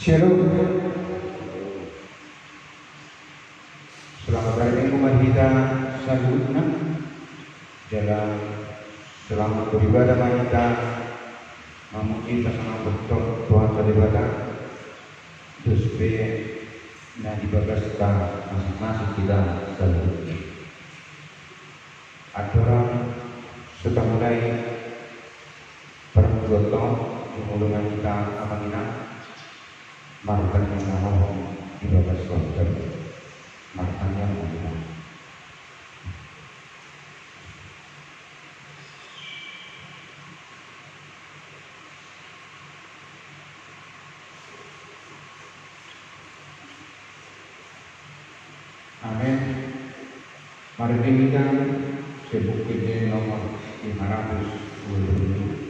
Shalom. Selamat hari Minggu kita selanjutnya dalam selama beribadah kita memuji sama betul Tuhan beribadah terus nah dibagas kita masing-masing kita selanjutnya. Aturan sudah mulai bermulai dimulai kita apa kita markan yang nama dibagas konten markan yang mana. Amin. Mari kita sebutkan nomor 520.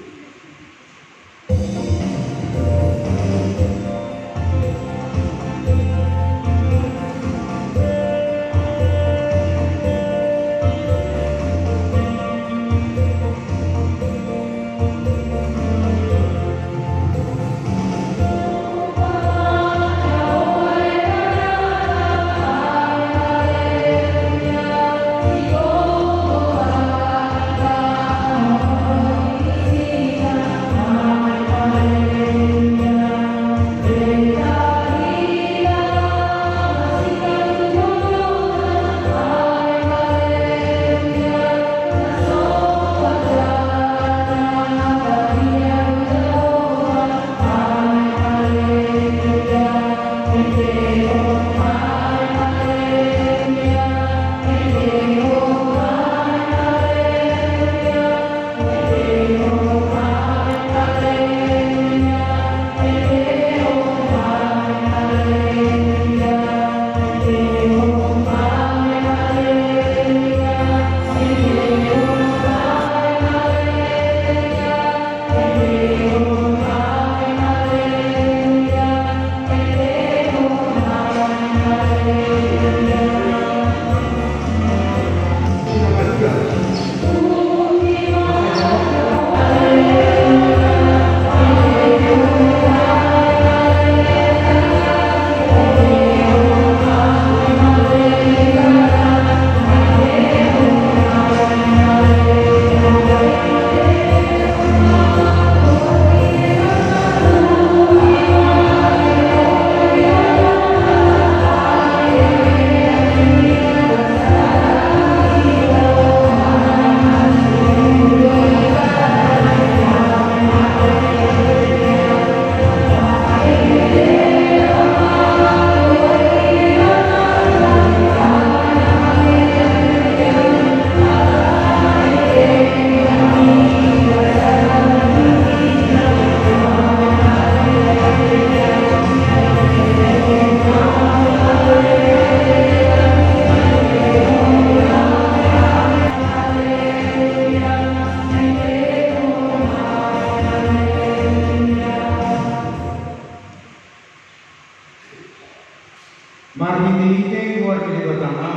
Mari kita keluar dari pertama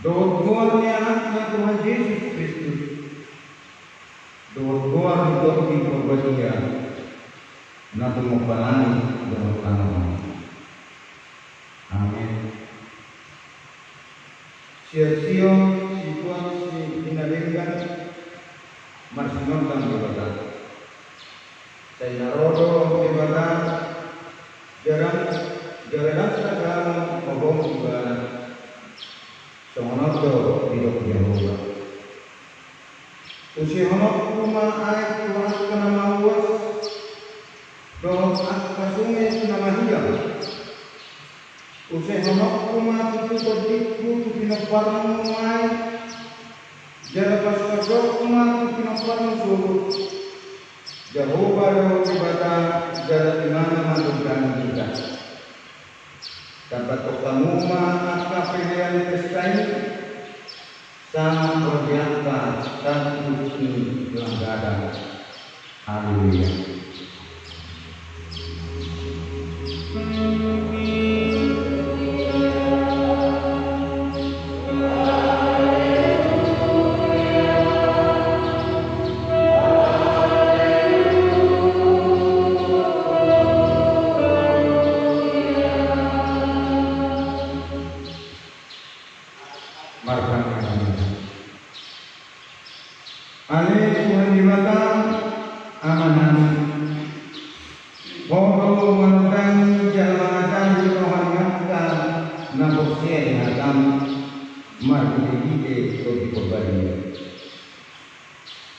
doa-doanya anaknya Tuhan Yesus Kristus doa-doa untuk diperbaiki nanti memperani dalam nama amin. Sia-sia situasi dinalengan marsinontan ibadah saya narodo ibadah Jalan segala obong ibadah semonoto hidup Yehova. Usi honok rumah ayat Tuhan nama luas doa atas sungai nama hilang. Usi honok rumah itu berdikku pinapar rumah jalan pasal rumah itu pinapar suruh Yehova doa ibadah jalan di mana mantukan kita. Dapat utamuma maka pilihan Kristen sangat berbiasa dan uji langgaran. Haleluya.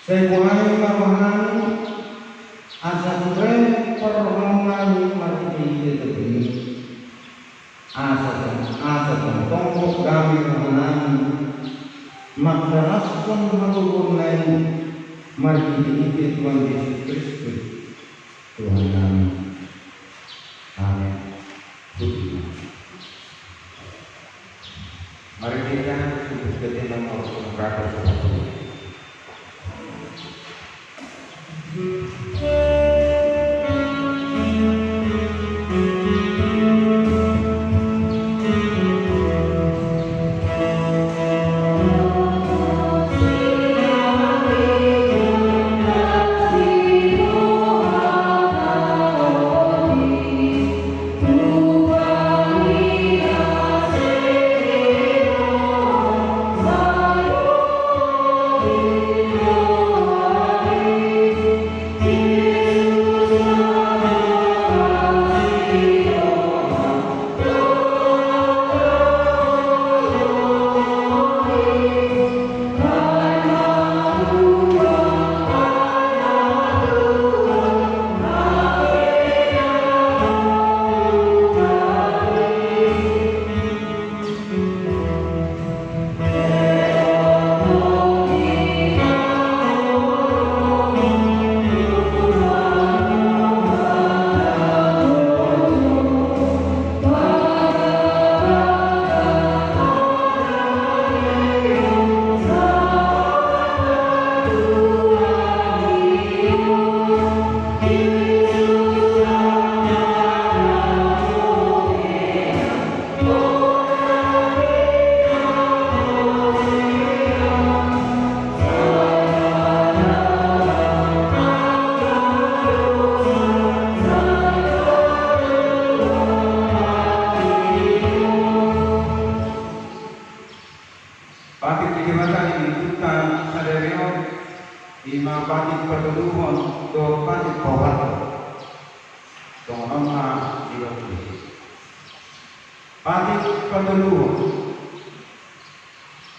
Saya mulai marwahani asa keren perhomani mati itu begini. Asa tongkok kami marwahani makdaras pun menurun lain mati itu Tuhan Yesus Kristus Tuhan kami. Amin. Mari kita sebut ketika mau berkata sesuatu.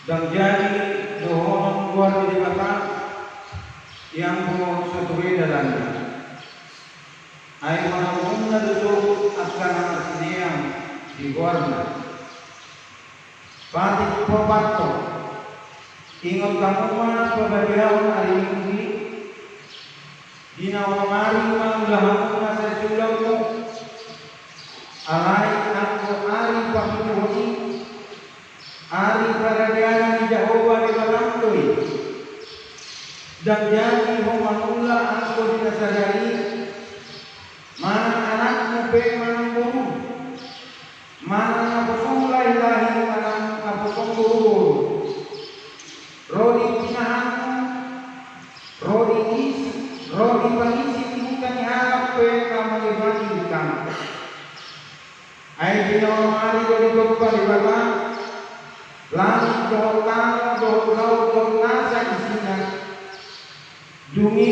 Dan jadi dohon luar biasa yang mau sesuai dalamnya. Air menanggung dulu akan yang di luarnya. Patik popato ingat kamu pemberian hari ini di nawamari manglahan masa sulamu alai aku ari pakuhoni ari paradiana di Jehovah di Malangkoi dan jadi memanula aku dinasadari mana anakmu pe manamburu mana napusong lahi-lahi mana napusong guru rodi pinahanmu rodi pangisi bukan harap pe kamalibati di kamu ay dinawamari dari berupa di bawah langit doh tanah doh laut doh nasa isinya dumi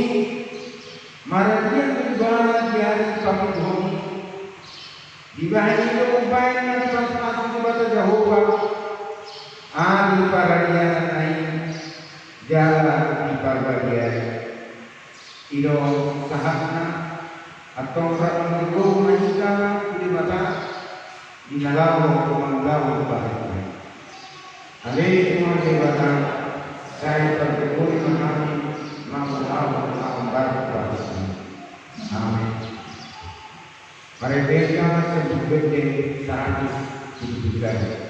maradian berbana di hari kami bumi di bahan itu umpainya di pas-pas di bata Jehovah ahli paradian naik jalan di paradian ido sahakna atau orang di bawah majikan di bata di dalam pemanglawan bahagia. Hari cuma jabatan saya berdoa menanti mengawal ambar bahasa. Amin. Mari kita sebut bete saat dibutuhkan.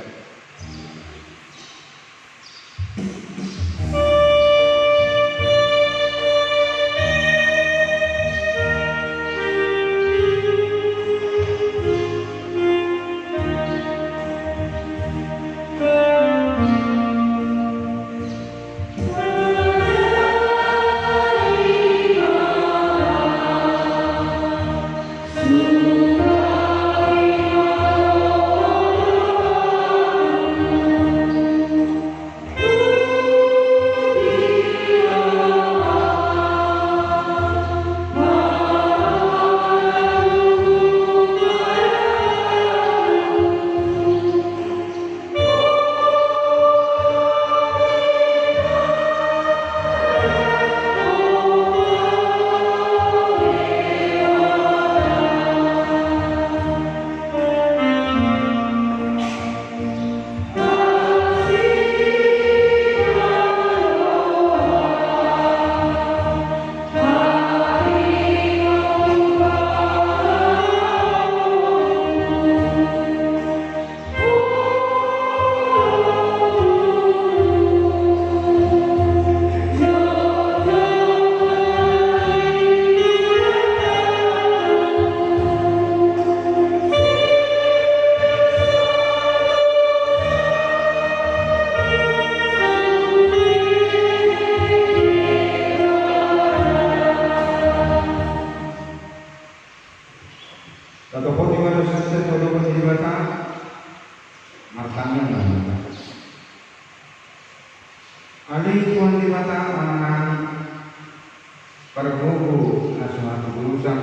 nasuhatu urusan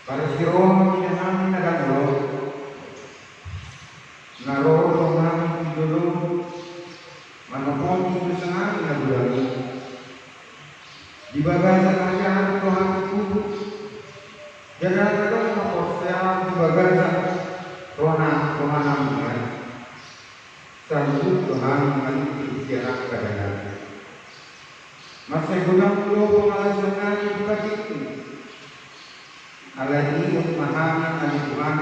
para siroma kinahangin na gano naroon namin dulu manopon itu senang na bulani di bagasa kerajaan Tuhan itu jangan ada maposya di bagasa Tuhan namanya sambut Tuhan mengalami jarak keadaan masa guna pulau pengalasan buka itu alani memahami al-Quran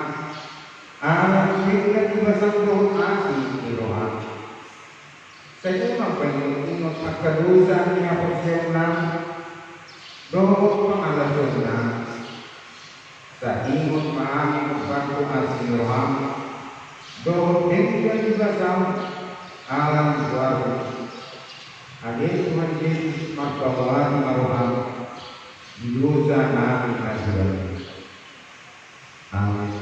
alam kita dibasang Tuhan asli di rohan saya mempunyai umat akadusan yang persiapan doa pengalasan saya ingin memahami membantu asli rohan doa yang dibasang alam baru hadir Tuhan Yesus martabat marohan di dosa nabi Nazareth. Amin.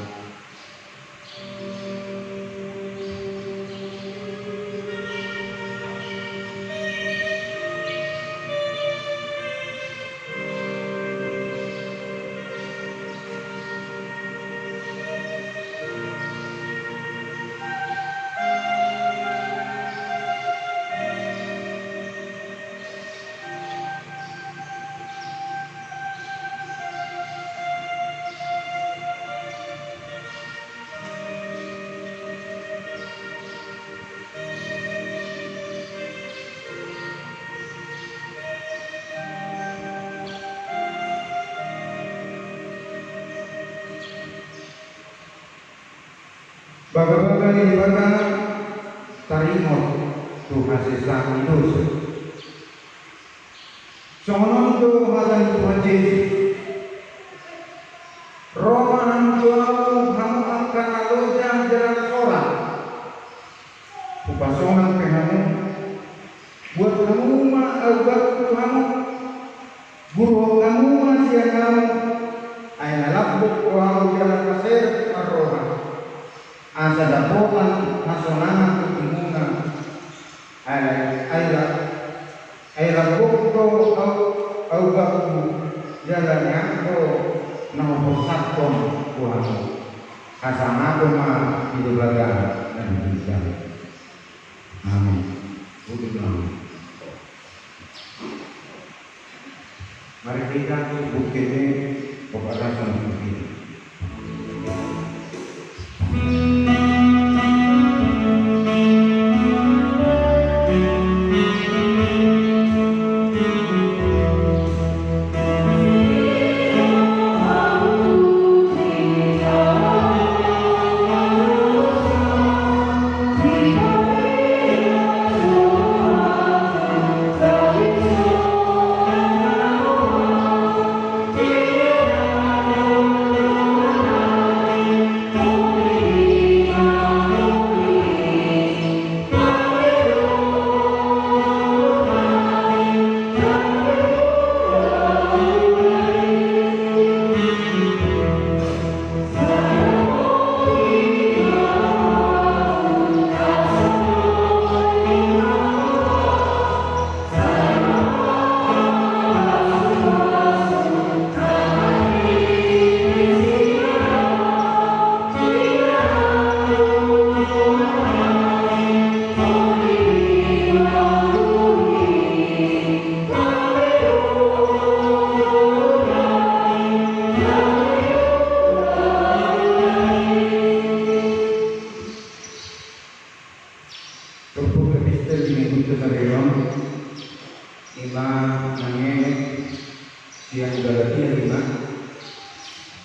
Baga-baga ni baga tarimot Tuhan sesang dosa. Sonon tu hadan Tuhan Yesus. Roman Tuhan kamu akan aloja jalan orang. Upasongan kamu buat kamu mah albat kamu. Guru kamu masih kamu. Aina labbuk wa jalan kasir arroha. Asa dapokan nasolangan ketimungan aira bukto au baku jalan yang nahosaton kuhamu kasamato ma hidubaga dan bisa. Amin. Mari kita buktinya kepada Tuhan kita.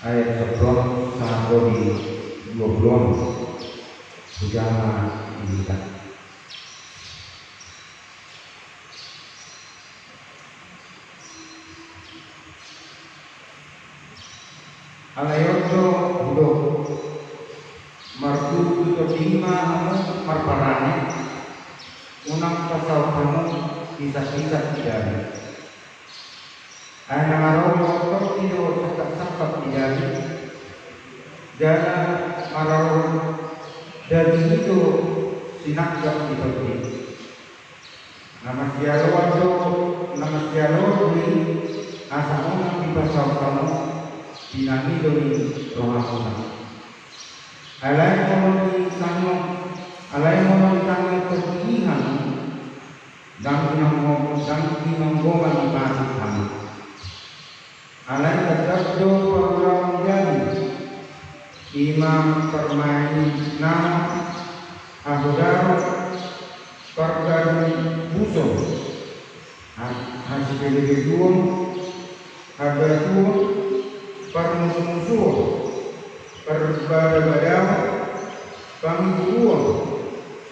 Ayat 11 sampai di 20 sudah dilihat. Alayoto udah martu tujuh lima marparane unang pasal kamu kisah-kisah tidak. Anak marau itu cakap-cakap tidak. Dan marau dari itu sinakjak itu. Nama sialo ini asa orang di pasal kamu dinami doni rohakuna alai mono di tanyo kegihan dan pinonggongan di pasal kamu alai kadabdo perlawan jadi imam permain nama ahodaro pergadu buso hasil kejuan harga tuan permusuh perbadam pangguan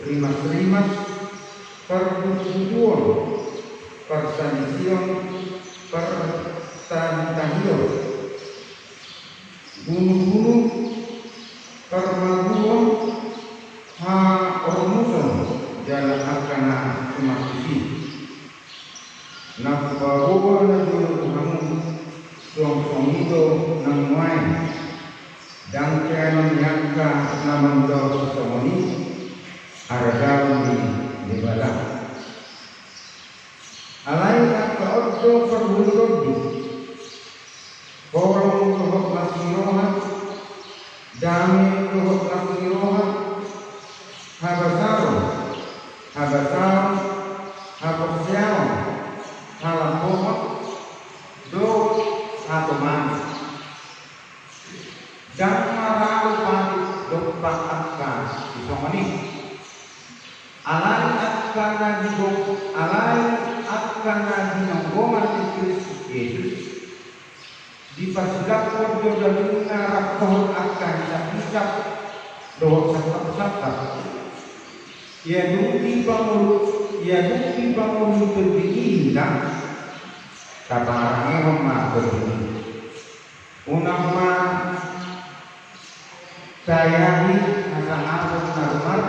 rimas perbusuan persansion pertantahion bunuh-bunuh permaguan ha ormuson jalan akana semakisi nakubawa na dulu kamu song itu namuai dan kian nyangka naman do somoni aragaw di bala alay at kaoddo perbulod korong tuhok lasiroha dami tuhok lasiroha habasaro habasyaw halampokot do atau manis dan marau pati dokpak akan disomani alai akan dinonggongan di Kristus Yesus dipasigap kodo dan mengarap pohon akan hisap doa sakap ya bukti bangun terbihindah kata orangnya rumah begini unang sayahi asal abad narumar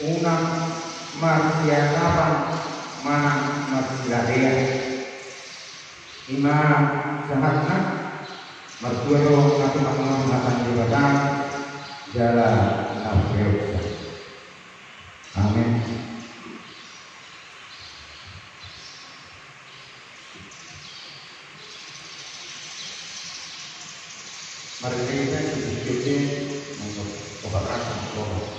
unang marsiasapan manang marsiladea imam sahatna martuero satu pengamatan di badan jalan nafsu. Amin. Mari kita sedikit untuk pembakaran doa.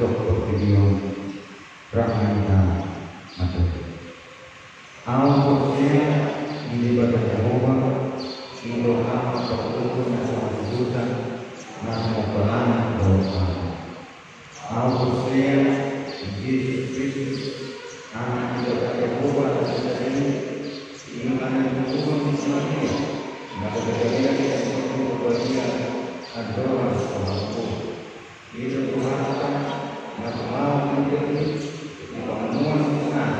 Dr. Gideon Rahmanita Matur. Al-Qur'an di ibadah Yehova Indo Ama Pertutup Nasional Juta Nama Perana Doa Al-Qur'an Yesus Kristus Anak ibadah Yehova dan ini iman yang berhubung Islamia maka kejadian yang berhubung bagian adalah sesuatu itu Tuhan maka mau menjadi pemenuhan Tuhan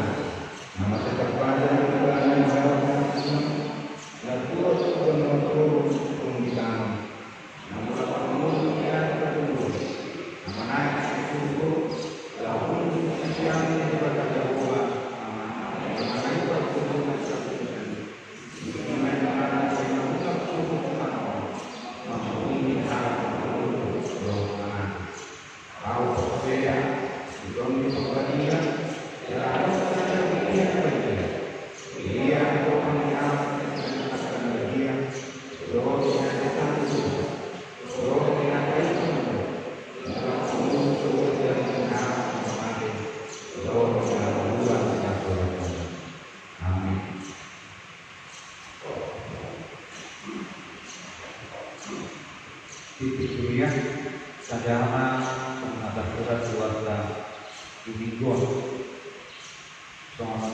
nama terpada keadaan jawab dan turut turun di kami namun pemenuhan yang tertunggu nama naik itu lalu yang diberikan Yehova nama naik berhubung Sadama mengatur suara di minggu soal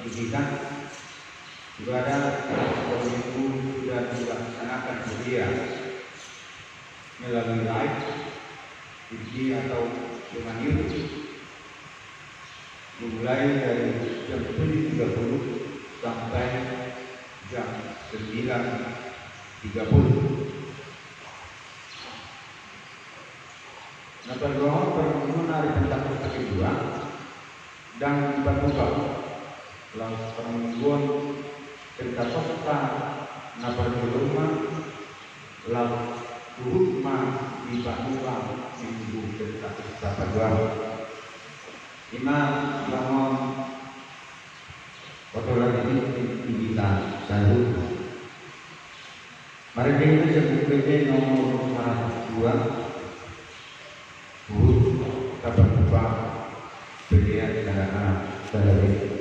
didikan ibadah minggu sudah dilaksanakan sedia melalui live TV atau dengan YouTube dimulai dari jam 7.30 sampai jam 9.30. Nah, berdoa pertemuan hari Pentakosta kedua dan dibantukan lalu pertemuan Pentakosta na pertemuan lalu turutma dibantukan minggu Pentakosta kedua. Imam Imam fotografi ini kita selalu. Mari kita sebut nomor 2. Kapan lupa beliau kendaraan dari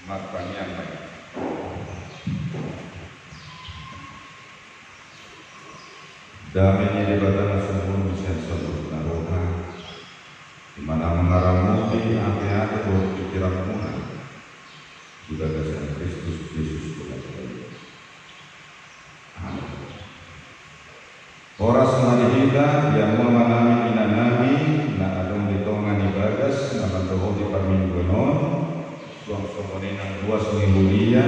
makanya baik. Damainya di badan semua bisa satu naroha di mana mengaramudi ante-ante bahwa pikiran muna juga dasar Kristus Yesus Tuhan. Amin. Ora semari kita yang memanami inanami na adong ditongan ibagas na mandoho di paminggonon suang somonenang dua sungimulia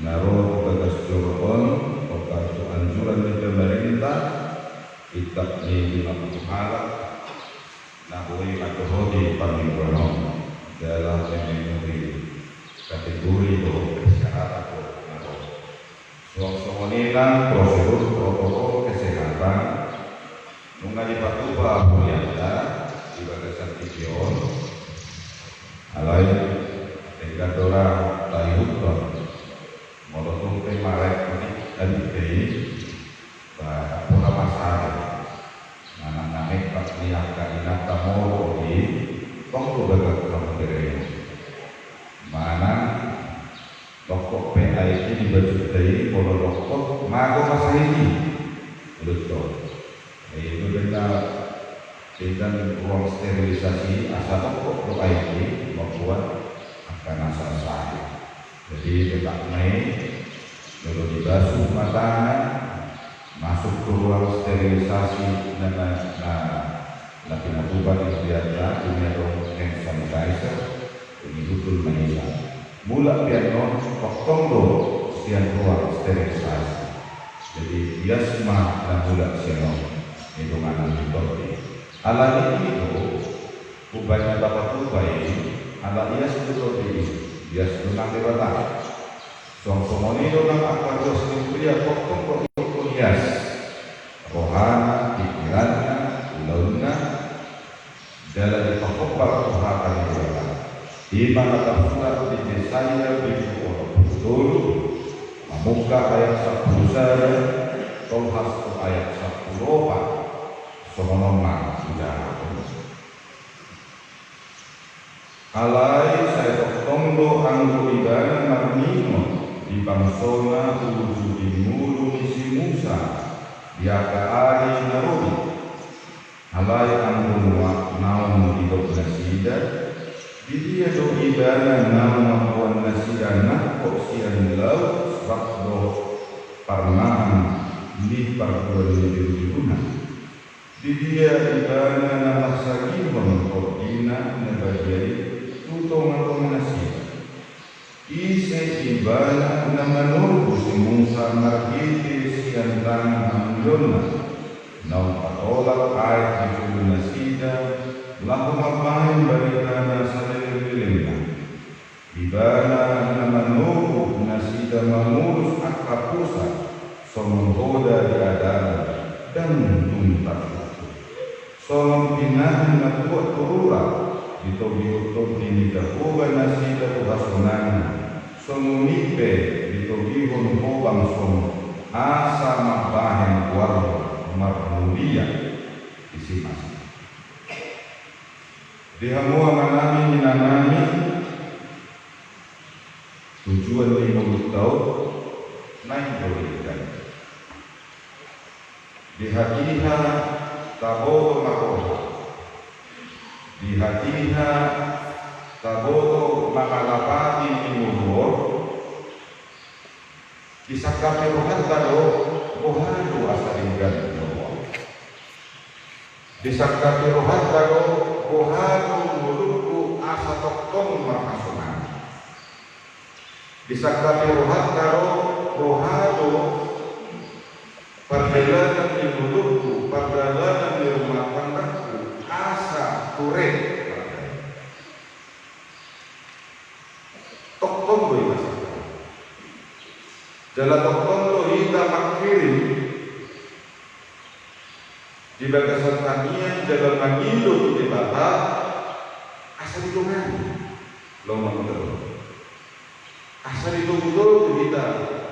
naro bagas jorobon okartu anjuran di pemerintah itak ni dimakuhalak na boleh adoho di paminggonon dalam memenuhi kategori doho kesehatan naro suang somonenang prosedur protokol kesehatan mengaji patuba mulyanda di bagasan tipion alai tegadora tayuton molotung temarek dan tei pura masar nanek pak liak kainat tamu di tonggo bagat kamu mana rokok PIT dibajutai kalau rokok mago masa ini betul itu dengan ruang sterilisasi asal rokok PIT membuat akan asal sah jadi tetap naik lalu dibasuh matanya masuk ke ruang sterilisasi dan nanti matuban yang biasa punya hand sanitizer ini betul menilai mula piano potong do sian ruang sterilisasi jadi dia semua dan mula siano itu mana ditorti ala itu ubahnya bapak ubai ala ia sebetul dia senang dewata song-songoni do nang akwados dia potong kok hias rohana pikirannya ulaunya dalam dipakopal rohana dewata di mana tersurat di Yesaya betul membuka ayat 10 saja Tolhas ke ayat 10 semonomang sudah alai saya tondo anggo ibadah marnino di bangsona uju di mulu misi Musa biaka ari narobi alai anggo naum di nasida di dia do ibadah nama puan nasidana kok sian laut wakdo parmaan di parduan dirujuna di dia ibadah nama sagibon kok dina nebajai tutong atau nasida ise ibadah nama nurbu si Musa margiti sian tanah amjona naum patolak ayat di nasida laku mapain balikana salililina ibana nama nuru nasida mengurus akapusa somonggoda di adana dan tuntak solong pinahan matuat turura ditogi-togi dinidahuga nasida tuhasonani somunipe ditogihon hobang som asa mabahen warga marmulia isi masih dihamua manami minanami tujuan 50 tahun naik berikan di hatiha taboto makoha di hatiha taboto makalapati imulur di sakati rohan tado rohanu asaringgan di sakati rohan tado rohanu mulutku asa toktong marhasonan di sakati rohan tado rohanu perjalanan di mulutku perjalanan di rumah tangganya asa turet toktong gue masalah jalan toktong lo hita makkirin di bagasan tanian jalan mangilu di bata asal itu kan lo manggil asal itu betul kita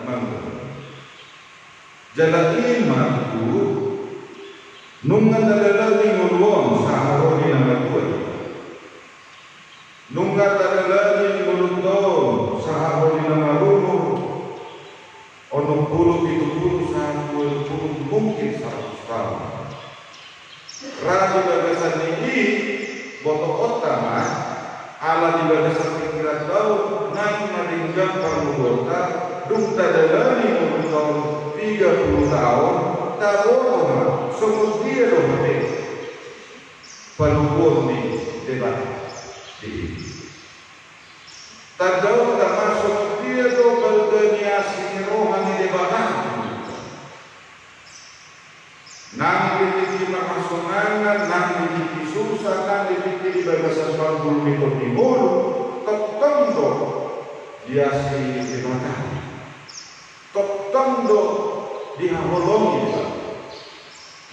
manggil jalan iman itu nungan dalalagi nguluang saharo di nama gue nungan dalalagi ngulutong saharo di nama rumo ono puluh itu puluh saharo mungkin 100 tahun Raja bagasan ini boto utama ala di badan pikiran tahu nang maringgang permugota dung tadalani untuk tahun 30 tahun tahun semudia rohde palubur di debat di tadau termasuk dia do bergeniasi rohani debatan nang dipikir makasonangan, nang dipikir susah, nang dipikir bagasan panggul mikor timur, ketendo dia si dimana, ketendo dia holongi,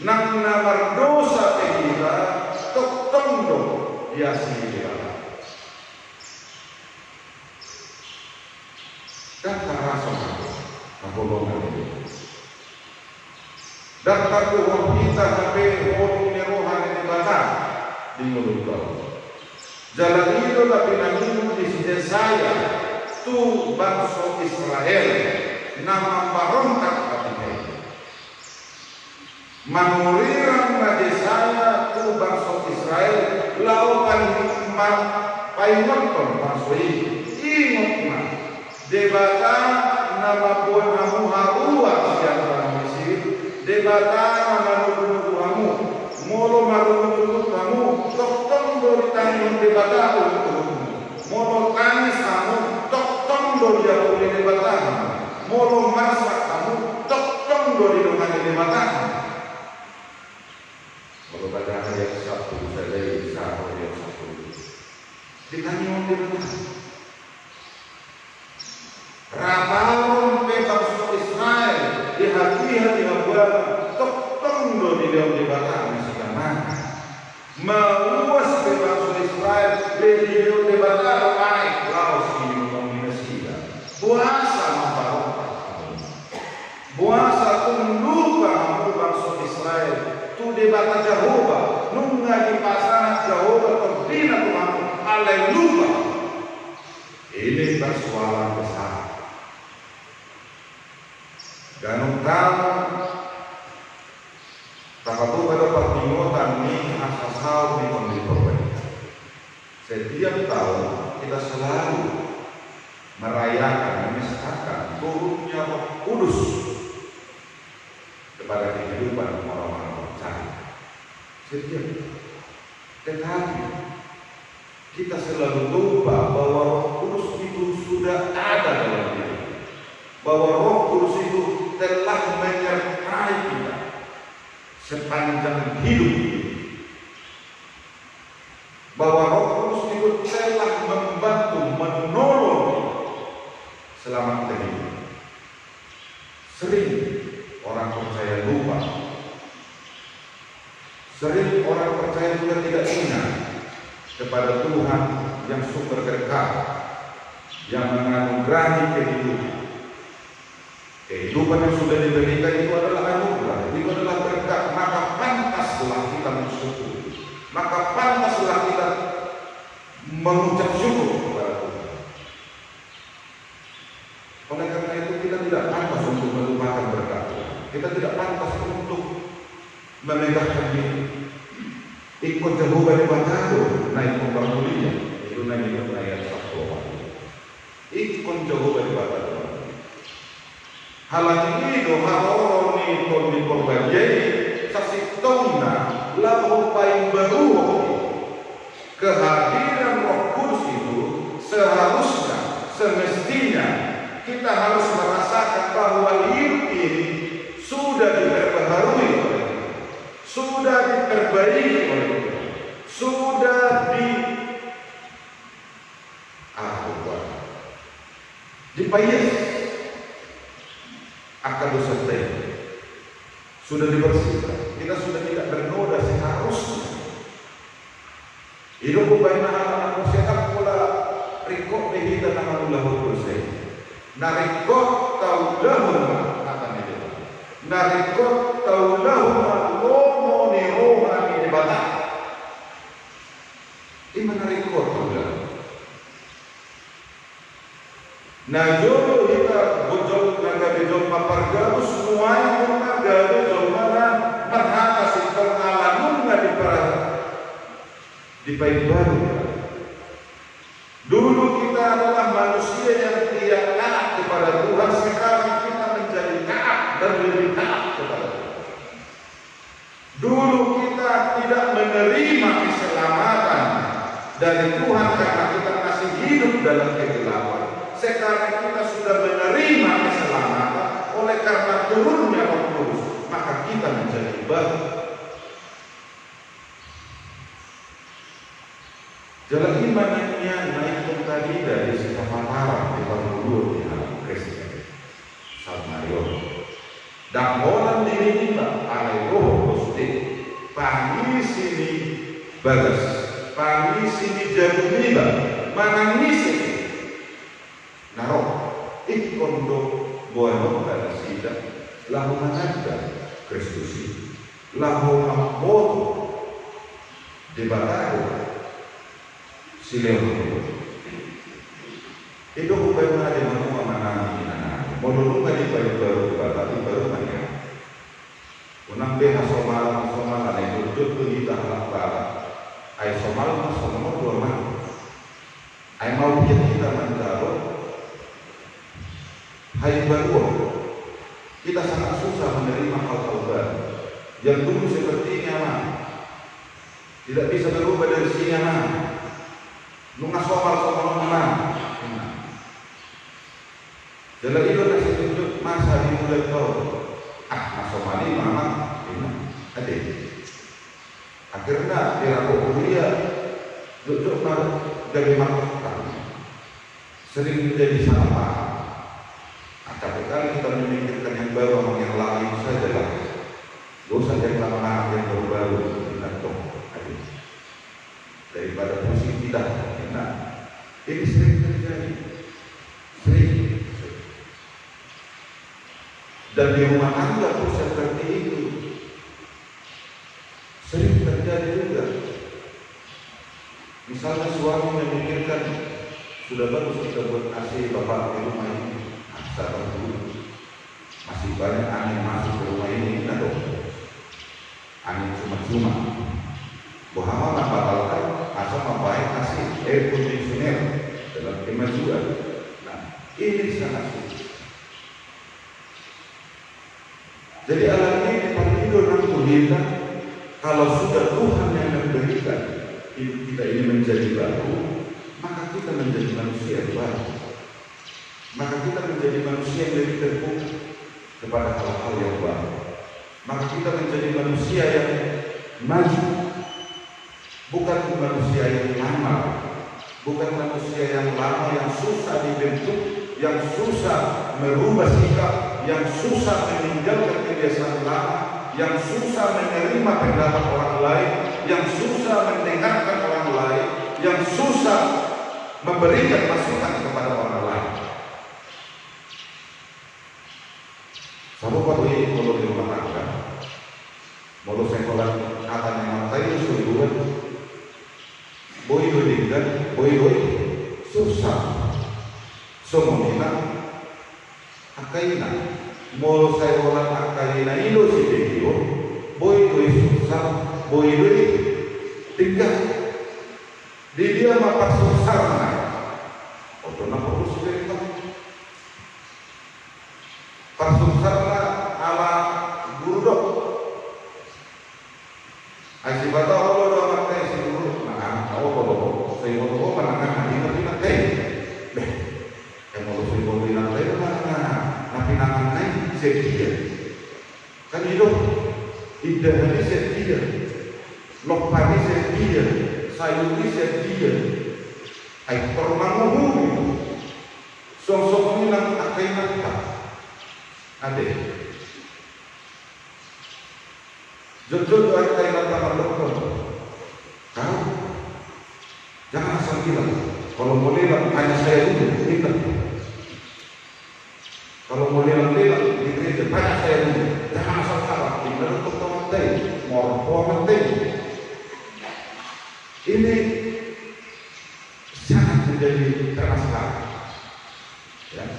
nang namar dosa kita, ketendo dia si dimana. Dan terasa holongan itu. Dan tak uang kita sampai orang rohani di batas di mulut kau. Jalan itu tapi namun di sisi saya tu bangsa Israel nama barontak katanya. Manuriran nadi saya tu bangsa Israel laupan paimoton bangsa ini ingat mah debata nama buat kamu harua siapa Mesir debata manunutu kamu, molo manunutu kamu, tokton do ditanggung debata molo tanis kamu, tokton do dia boleh debata molo masak kamu, tokton do didongani debata molo baca ayat 1 saja bisa ayat 1 ditanggung debata rapaun bebas Israel di hati-hati abang tokton do di dalam debatan sekarang mawas bebas Israel di dalam debatan naik laos di Indonesia puasa membawa puasa tunduk kamu bangsa Israel tu debatan Jehovah nunga di pasangan Jehovah terbina Tuhan haleluya ini persoalan besar. Dan kamu takatu pada pertingotan ini asal di perbaikan. Setiap tahun kita selalu merayakan, memistakan turunnya Roh Kudus kepada kehidupan orang-orang percaya. Setiap tetapi kita selalu lupa bahwa Roh Kudus itu sudah ada dalam diri, bahwa Roh Kudus itu telah menyertai kita sepanjang hidup, bahwa Roh Kudus itu telah membantu menolong selama kita hidup. Sering orang percaya lupa, sering orang percaya juga tidak ingat kepada Tuhan yang sumber berkah, yang menganugerahi kehidupan. Kehidupan yang sudah diberikan itu adalah anugerah, itu adalah berkat, maka pantaslah kita bersyukur, maka pantaslah kita mengucap syukur kepada Tuhan. Oleh karena itu kita tidak pantas untuk melupakan berkat Tuhan, kita tidak pantas untuk memegahkan diri. Ikut Jehovah di Batado, naik pembangunnya, itu naik ayat 1. Ikut Jehovah di Batado. Halang itu haroni toni korbanjai sasitona lahu paling baru kehadiran Roh Kudus itu seharusnya semestinya kita harus merasakan bahwa hidup ini sudah diperbaharui oleh Tuhan, sudah diperbaiki oleh Tuhan, sudah dipayas akan dosa kita sudah dibersihkan, kita sudah tidak bernoda seharusnya. Hidup baina anak manusia pula rikok dehida nama ulah berdosa. Narikot taulahum katanya dia. Narikot taulahum lomo ni rohani debata. Ini narikot taulahum. Nah jodoh kita bojol naga bejol papargamu semuanya pun naga bejol mana merhaka si pengalaman nggak di baik baru. Dulu kita adalah manusia yang tidak taat kepada Tuhan, sekarang kita menjadi taat dan lebih taat kepada Tuhan. Dulu kita tidak menerima keselamatan dari Tuhan karena kita masih hidup dalam kegelapan. Sekarang kita sudah menerima keselamatan oleh karena turunnya Roh Kudus, maka kita menjadi baru. Jalan imannya naik tadi dari sikap mataram di Panguluh di alam Kristen Salmario. Dan orang diri kita ada roh positif. Pangi sini bagas, pangi sini jago niba, manangisi. Naro, ikondo buano dari sida, lahu managa Kristusi, lahu mamoto debatado. Sileo itu bukan ada manusia mana ini, mau dulu kan di baru baru banyak. Unang beha somal itu tuh kita halak barat. Ay somal dua mana. Ay mau kita mencari. Hai baru kita sangat susah menerima hal-hal baru. Yang dulu seperti nyaman, tidak bisa berubah dari si nyaman. Nungas somal mana? Dalam itu nasi tunjuk masa dimulai tahun. Somal ini mama, ada. Akhirnya dia aku kuliah, duduk dari makan, sering menjadi salah paham. Tapi kali kita memikirkan yang baru sama yang lain sajalah. Dosa yang lama yang baru tidak ada. Daripada pusing tidak. Nah, ini sering terjadi, sering. Dan di rumah tangga pun seperti itu, sering terjadi juga. Misalnya suami memikirkan sudah bagus kita buat kasih bapak di rumah ini, sabar dulu, masih banyak angin masuk ke rumah ini, kita dong, angin cuma-cuma. Bahwa batalkan asal membaik kasih air kondisioner dalam kemajuan. Nah, ini sangat sulit. Jadi alam ini dipanggil orang kita, kalau sudah Tuhan yang memberikan kita ini menjadi baru, maka kita menjadi manusia yang baru. Maka kita menjadi manusia yang lebih terbuka kepada hal-hal yang baru. Maka kita menjadi manusia yang maju. Bukan manusia yang lama, bukan manusia yang lama yang susah dibentuk, yang susah merubah sikap, yang susah meninggalkan kebiasaan lama, yang susah menerima pendapat orang lain, yang susah mendengarkan orang lain, yang susah memberikan masukan kepada orang lain. Sama Pak ini kalau di rumah tangga, mau sekolah katanya matai sungguhan. Boy susah. Somomina akaina. Molo saya olah akaina ilo si dekio. Boy susah. Boy tinggal. Di dia mapas susah mana? Oto na fokus kita. Pas susah na ala guru dok. Asyik bata Allah doa makai si guru. Saya mau menangkan hati tapi nanti, yang mau saya mau nanti mana? Tapi nanti sedia, kan hidup indah ini sedia, lokpani sedia, sayuri sedia, ekor manguhu itu, sosok ini nak akai nanti, ada. Jujur akai nanti dokter, kau. Jangan asal bilang, kalau mau lelang hanya saya dulu, tidak. Kalau mau lelang di gereja hanya saya dulu, jangan asal salah. Tidak untuk tomatai, mau penting. Ini sangat menjadi terasa. Ya.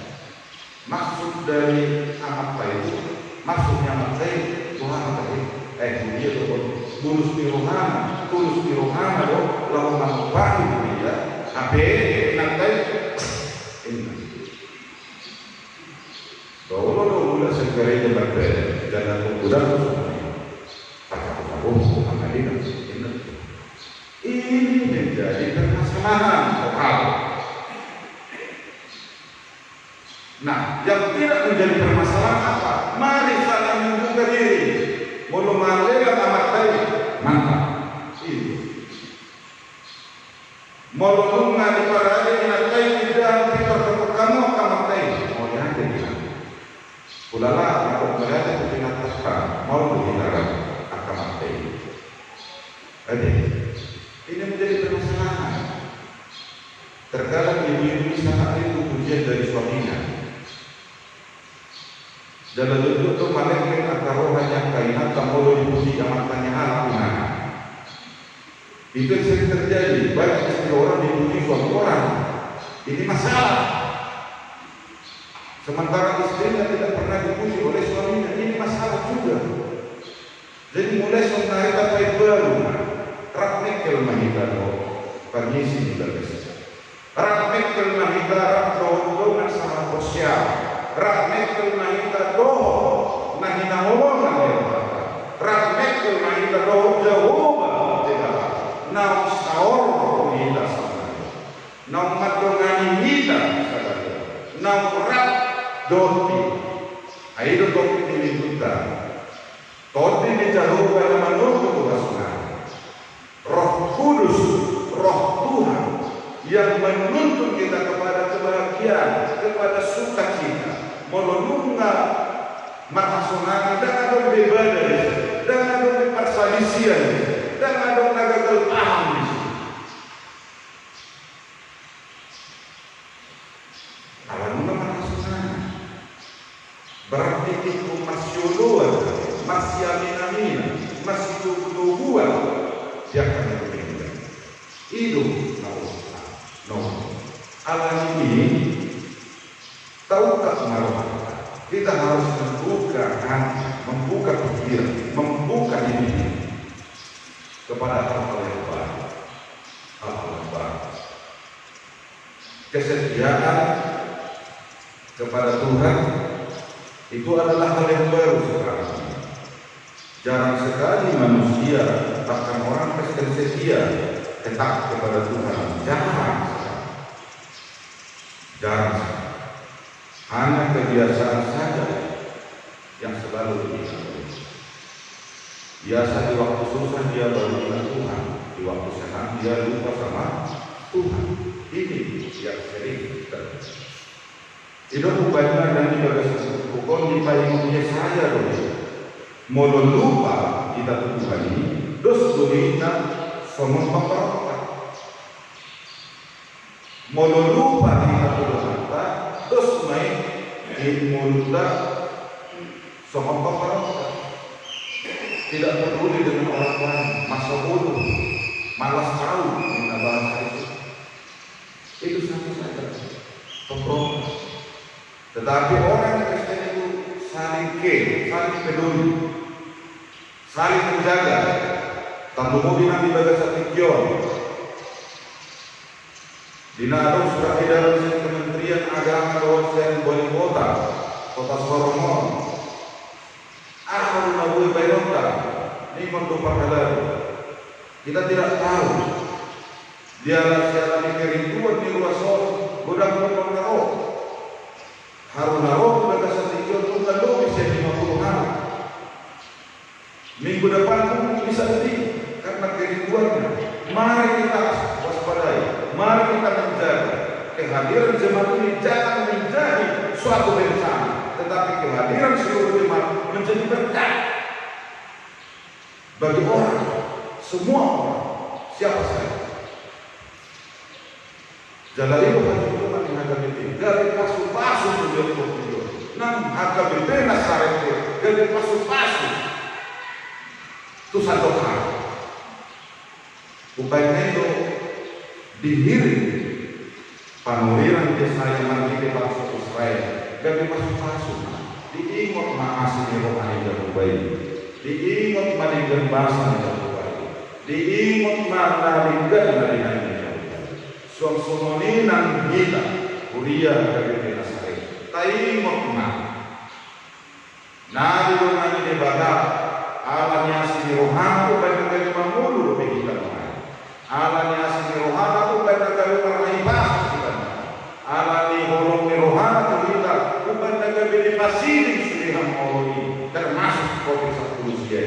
Maksud dari apa itu? Maksudnya maksudnya Tuhan tadi, dia tuh tulus di rohana do lawan manfaat dia ape nantai ini kalau lo udah segera berbeda jangan udah ini menjadi permasalahan lokal. Nah, yang tidak menjadi permasalahan apa? Mari saling membuka diri. Mulu malela amat baik, mantap. Itu. Mulu lunga di parade inatai tidak kita kamu akan baik. Mau yang ada. Ulala aku melihat itu binatang mau berbicara akan baik. Ada. Ini menjadi permasalahan. Terkadang ibu-ibu sangat rindu pujian dari suaminya. Dalam bentuk itu malaikat atau hanya kainat kamu dipuji amatnya anak. Itu yang sering terjadi. Banyak istri orang dipuji suami orang. Ini masalah. Sementara istrinya tidak pernah dipuji oleh suaminya. Ini masalah juga. Jadi mulai menarik apa yang baru. Rakmekel mahita do permisi juga bisa. Rakmekel mahita do dengan sama sosial. Rakmekel mahita do nahina holonan ya. Rakmekel mahita do Jehovah tidak. Nau saor mahita sama. Nau madongani hita saudara. Nau rak doti. Ayo doti ini kita. Doti di Jehovah menurut kesukaan. Roh Kudus, Roh Tuhan yang menuntun kita kepada kebahagiaan, kepada sukacita, melunga makasonana dan ada bebada, dan ada persalisian, dan ada gagal paham di sini. Kalau makasonana berarti itu masih luar, masih amin, masih tubuhan. Dia akan berbeda. Hidup alam ini tahukah maruah? Kita harus membuka hati, membuka pikiran, membuka diri kepada hal-hal yang baik, hal-hal yang baik. Kesetiaan kepada Tuhan itu adalah hal yang baru sekarang. Jarang sekali manusia, bahkan orang Kristen setia tetap kepada Tuhan. Jarang. Hanya kebiasaan saja yang selalu diingat. Biasa di waktu susah dia baru ingat Tuhan, di waktu senang dia lupa sama Tuhan. Ini yang sering terjadi. Hidup banyak dan juga bukan di payungnya saya loh. Molo lupa kita Tuhan ini, dos kita semua paparokan. Molo lupa kita Tuhan kita, dos main di mulutnya semua paparokan. Tidak peduli dengan orang lain, masa bodoh, malas tahu dengan bahasa itu. Itu saja pemberontak. Tetapi orang yang Kristen itu saling peduli, saling menjaga. Tanpa mobil nanti bagai satikion. Dina ada surat edaran Kementerian Agama Kabupaten Wali Kota Sorong. Aku menabui bayonta. Ini untuk pahala. Kita tidak tahu. Dia siapa di kerinduan di luar Sorong. Gudang-gudang narok. Harun narok bagai satikion bukan lebih 50 hari. Minggu depan pun bisa lebih karena kerinduannya. Mari kita waspadai, mari kita menjaga kehadiran jemaat ini jangan menjadi suatu bencana, tetapi kehadiran seluruh jemaat menjadi berkat bagi orang, semua orang, siapa saja. Jalari bukan cuma menghadapi ini, dari pasu-pasu menjadi kopior, nam harga berbeda sarete, dari pasu-pasu. Itu satu hal. Upaya itu dihiring panuriran desa yang mati bangsa Israel. Gak pasuk-pasuk. Diingat maasih rohani dan baik. Diingat manigan bahasa dan diimut mana linggan dari hanya suam-suamoni nang kita kuliah dari Nasaret taimut mana nadi dengan ini badak alanya sini rohana bukan dari mamulu bagi kita alanya sini rohana bukan dari marahibah kita alani holong rohana kita bukan dari fasili sini hamoli termasuk kopi satu usia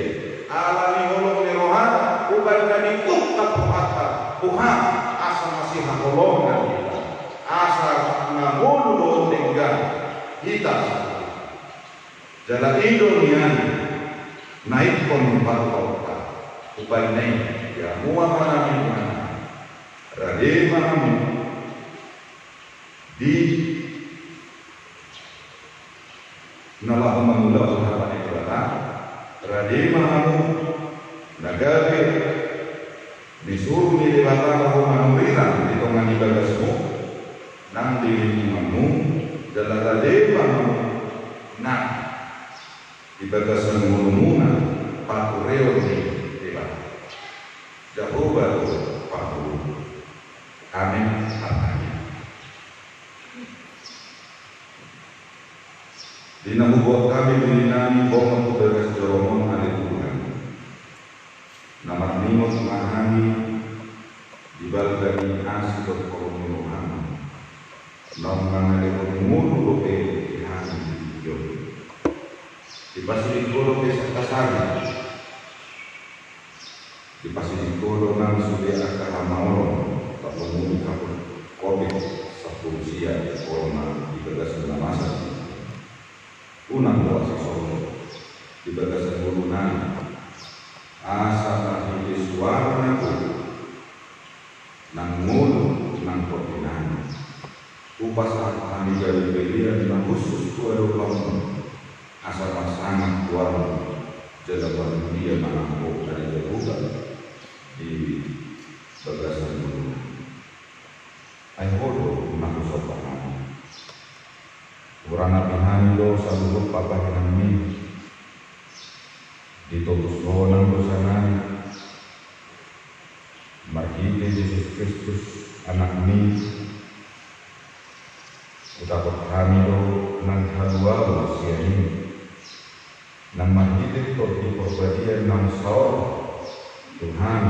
alani holong rohana bukan dari ukta puhata Tuhan asa masih golongan kita asa mamulu tinggal kita jalan Indonesia naik konumpat kota upaya naik ya mua mana mana rade mana di nalah manula harapan itu rade mana nagabe disuruh di batang rumah muriran di tengah ibagasmu nang di lingkunganmu jalan rade mana nah ibagasan mulumuna patureo ni diba jauh baru patur amin katanya dina buat kami dilinani bong kubegas joromon ali Tuhan nama nimos mahani dibalgani asih berkoloni rohani nama ngale mulu lope dihani dijo di Pasirikolo desa Kasari di Pasirikolo nang sudah akar maolo tak pemuli kabur COVID sepulusia corona di bagasan masa unang kuasa solo di bagasan bulunan asa tahidi suara nang mulu nang kotinan upas kami dari belian nang khusus kuadu kamu asal sangat kuat jalan dia mampu dari jauh di bagasan dulu. Ayo bodoh nak sopan. Orang nabi do salulut papa kami ditobus lonang dosangan. Marhite Yesus Kristus anak mi. Udah kami do nang halwa usia ini. Nang mahidip ko di perbadian nang saur Tuhan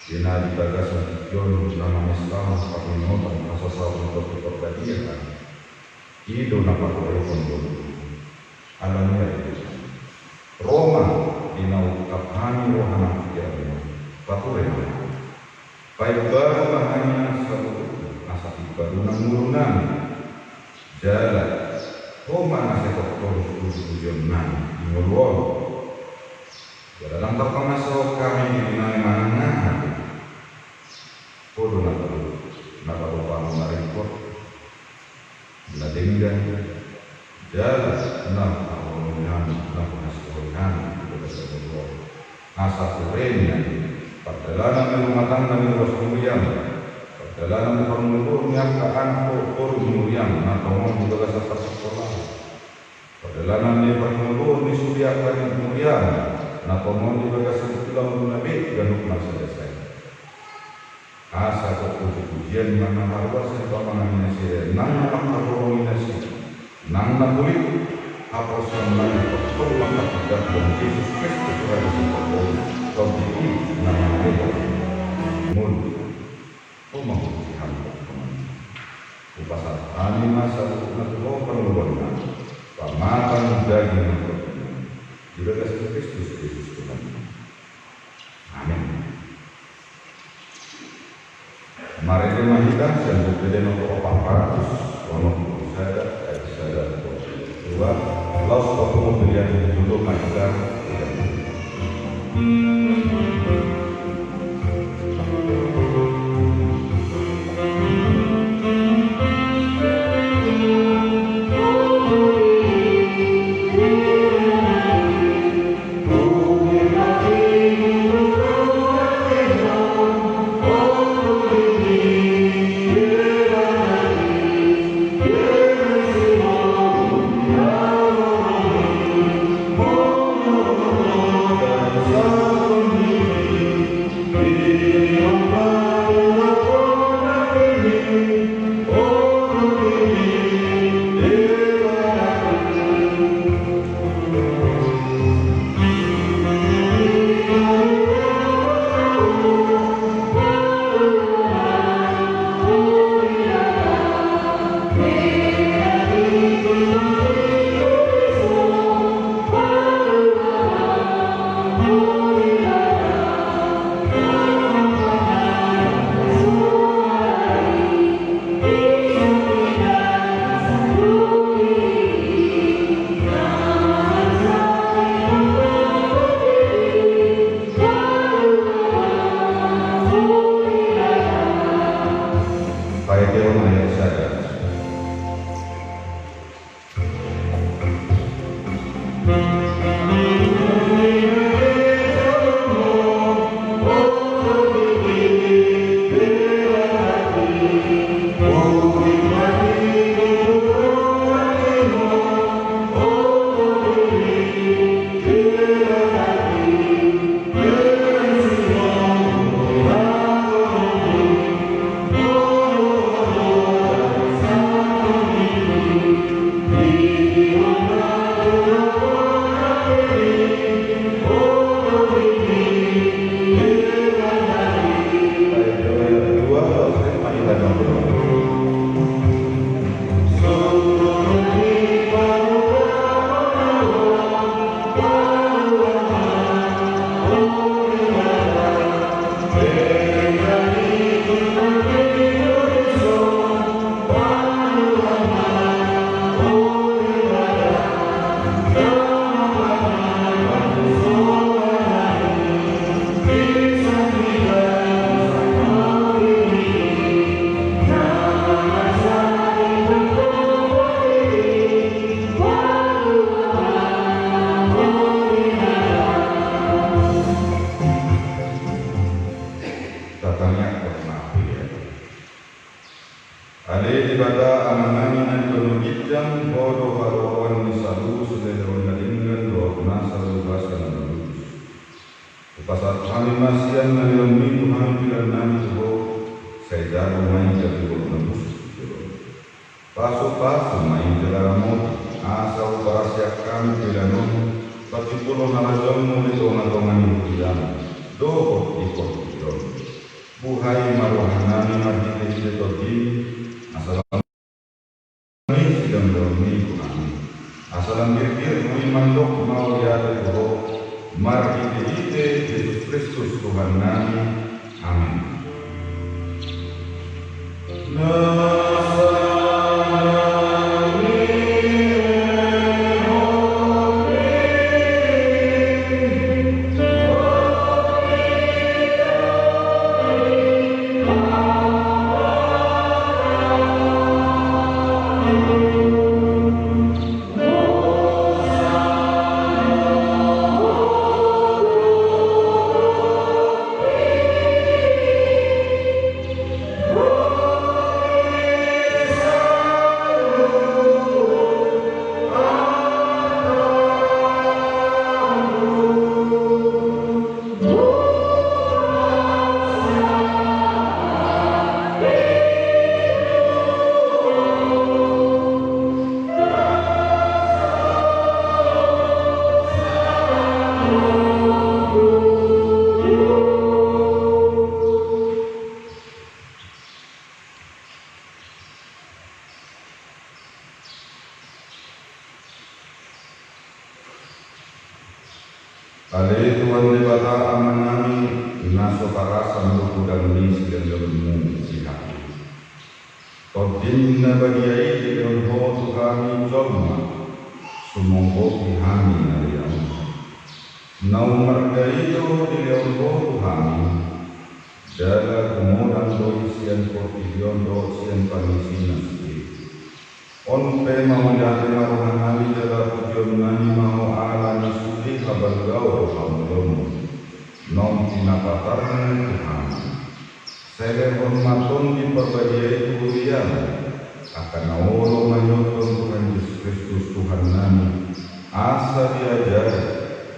dina di bagasan yon nama Islam paginotan asa saur untuk di perbadian ido na pagkakon do alamnya Roma dina ukapani rohana kira patuloy baik baru bahanya satu asa baru nang mulunan jalan Roma nasi doktor tujuan ingolwol. Dalam termasuk kami di mana podo nak lupa mengarikot, nadenggan, jalan enam tahun enam hasilkan kita sebelum asa kurenya perjalanan rumah tangga di Rasulullah. Dalam pengukur yang akan ukur muriam atau juga serta sekolah. Perjalanan di pengukur di suriakan muriam atau juga sekitar nabi dan ukna selesai. Asa pujian mana harus serta mengaminasi nang mengaminasi nang nakulit apa semua pertolongan dan Yesus Kristus ada sebagai topik nama dia mul Tuhan upasat anima satu natural pengulangan pamatan daging juga kasih Kristus Yesus Tuhan. Amin. Mari kita mahidang dan berbeda nomor 400 nomor saya dua Allah SWT berikan judul mahidang Ale dibata amanami nan penujitjang bodo haroan nisalu sedelawan nadingan doa nasa lubasan lulus. Upasat kami masian nalion minggu kami bilang nami tuho saya jago main jadi bodo nabus. Pasu main jelaramo asa uparasya kami bilang pati pulau nalajon mulai tongan hilang doa ikut hilang. Buhai maruhanami marhite hide todi asalam sidang dormi kami asalam bir mui mandok mau yade doho marhite hide Yesus Kristus Tuhan kami. Amin. Ale Tuhan dibata amanami naso parasa meluku dan nis dan lemu sihati. Todin na bagiai di dalam hotu kami jolma sumongko kami nariam. Nau margai itu di dalam hotu kami jala kumodan do isian portilion do isian pangisi nasi. On pe mau jate maruhan kami jala pujon nani mau ala nisudi kabar gau hamdom nom tinapatarna Tuhan. Saya hormatun di perbadiai kuliah akan naolo manyoton Tuhan Yesus Kristus Tuhan nami asa diajari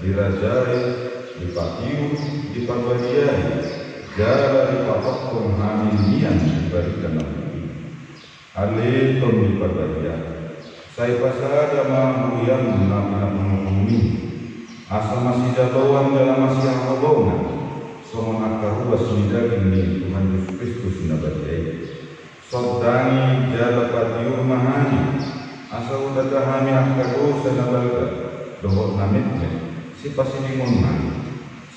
dirajari dipatiu diperbadiai jala dipatokon kami nian diberikan nabi ale tom diperbadiai. Saya pasada mahuyam nama menghukumi asa masih jatuhan dalam masih halonan somon akarua semidagin ni Tuhan Yesus Kristus nabadai sodani jala patiur mahani asa udagahami akado sa nabalga dohot namitnya si pasilingon mani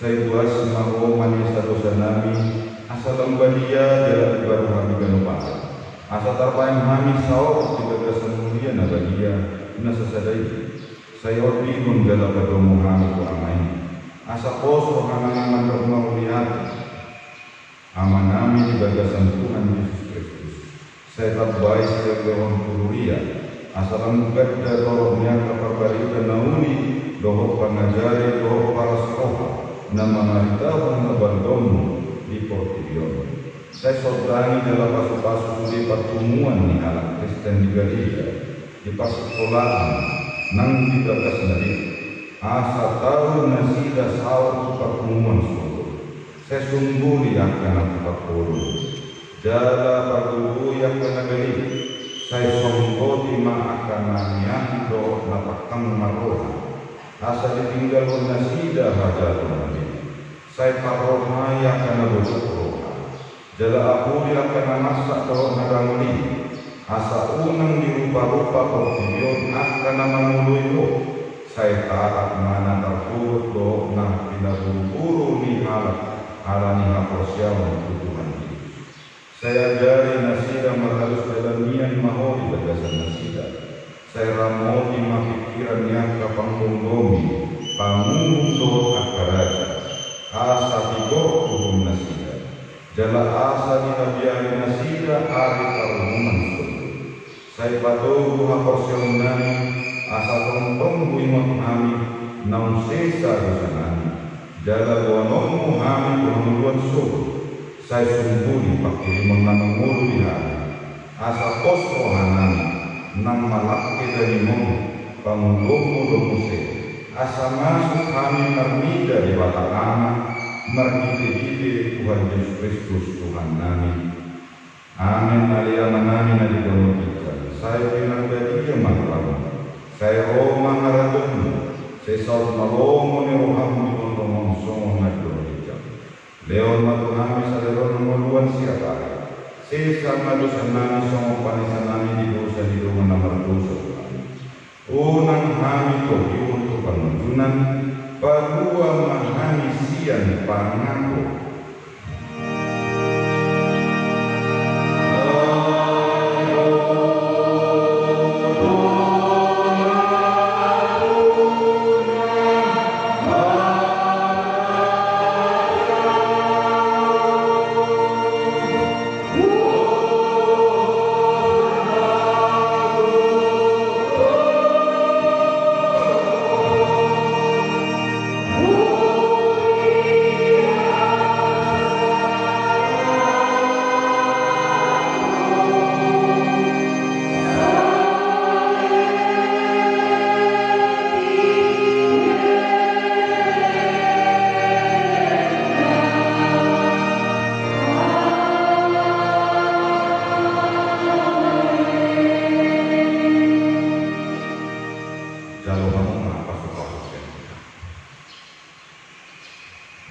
saya buas maho mani sa dosa nami asa lambadia jala ibaru kami ganupaan asa tarpain kami saor di gagasan mulia nabadia nasasadai saya ordi menggala kadomu kami ku amai asa koso hanangan rumah lihat amanami di bagasan Tuhan Yesus Kristus saya tabai saya lewon kururia asalam gadda rohnya kaparbarikan nauni dohok pangajari dohok para sekolah nama maritahu nabandomu di portilion. Saya sodani dalam pasu-pasu di pertemuan ni anak Kristen di gereja di pasekolahan nang di bagas nari asa tahu nasida sawat pertemuan suruh saya sungguh akan aku pakuru jala pagulu yang kena beli saya sungguh lima akan nanyang do napakang maroha asa ditinggal nasida hajat nabi saya paroha yang kena bocok jala aku akan masak do narangli asa unang dirupa-rupa portilion akan namanguluyo saya taat mana terturut do nah pinaburu-buru ni alani haposyawan Tuhan Yesus. Saya jari nasida mahalus dalam nian maho di bagasan nasida saya ramoti mapikiran yang kapanggongomi pangunggung do akaraja asa tigor turun nasida jala asa dinabiari nasida ari karumuman saya patuh haposyawan nani asa tong buimot kami naun sesa dosanani jala buanomu kami penghuluan suruh saya sungguh dipakai mengamangulu di hari asa posro hanami nang malakke dari momu pangulomu domuse asa masuk kami marmida di batakana margide-gide Tuhan Yesus Kristus Tuhan nami. Amin. Alia manami na dibono kita saya pinagdadiya maglamu saya Roma ngarademu saya saud malomo ni rohamu di bono monsong nagdorija leon matunami sa leon ngoluan siapa sesa madosa nami songo panisa nami di dosa di rumah nama dosa unang kami tohi untuk penunjunan padua mahami sian pangaku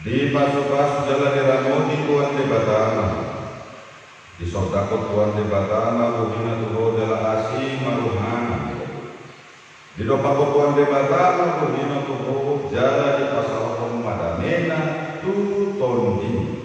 di pasu-pasu jalan diramoti Tuhan di batana di sodako Tuhan di batana buhina tuho jala asih maruhana di dopako Tuhan di batana buhina tuho jala di pasal madamena tuton ini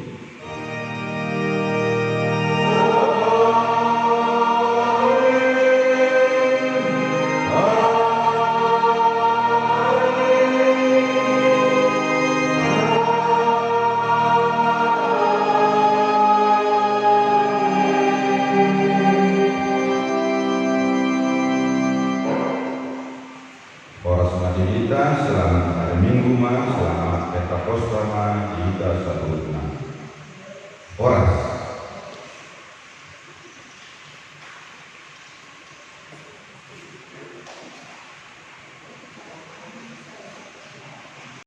selamat hari Minggu selamat Pentakosta kita sebutna. Orang